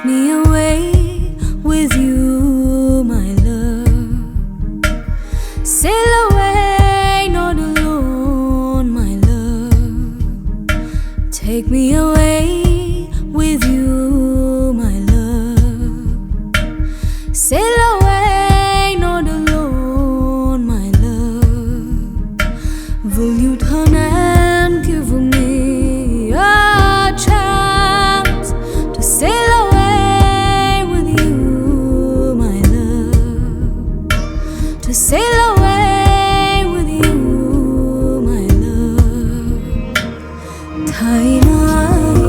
Take me away with you, my love. Sail away, not alone, my love. Take me away with you, my love. Sail away, not alone, my love. Will you turn and give me a chance to sail away with you, my love? To sail away with you, my love. Thai nai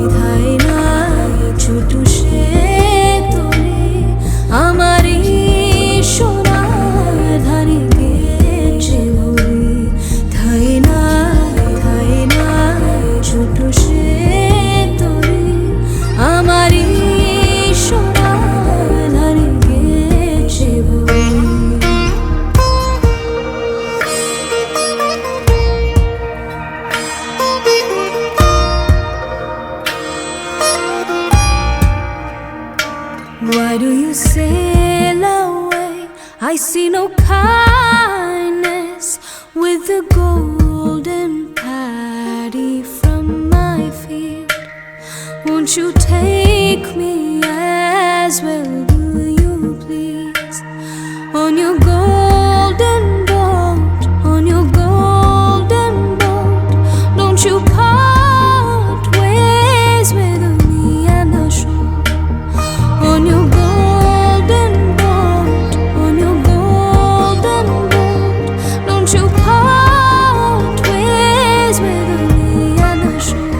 chotu she tori amari shonar dhani geche bhori. Thai nai chotu she tori amari shonar dhani geche bhori. Why do you sail away? I see no kindness with the golden paddy from my field. Won't you take me as well, do you please? On your golden boat, on your golden boat. Don't you part ways with me and the shore. On your golden boat, on your golden boat. Don't you part ways with me and the shore.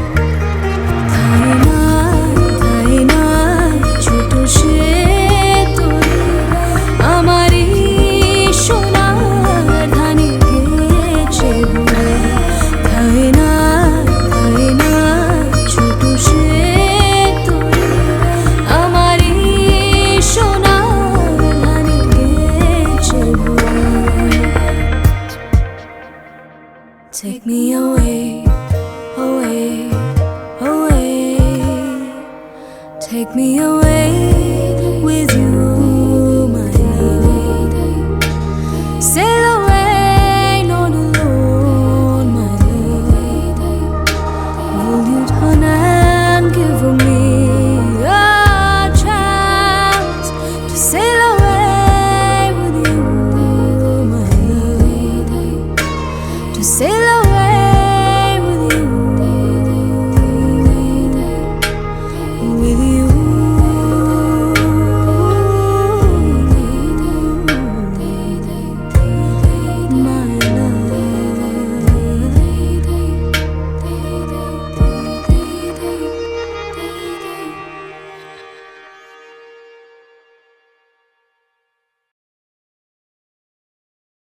Thai nai chotu she tori amari shonar dhani geche bhori. Thai nai chotu she tori amari shonar dhani geche bhori. Take me away, away, away. Take me away with you, my love. Sail away, not alone, my love. Will you turn and give me a chance to sail away with you, my love? To sail away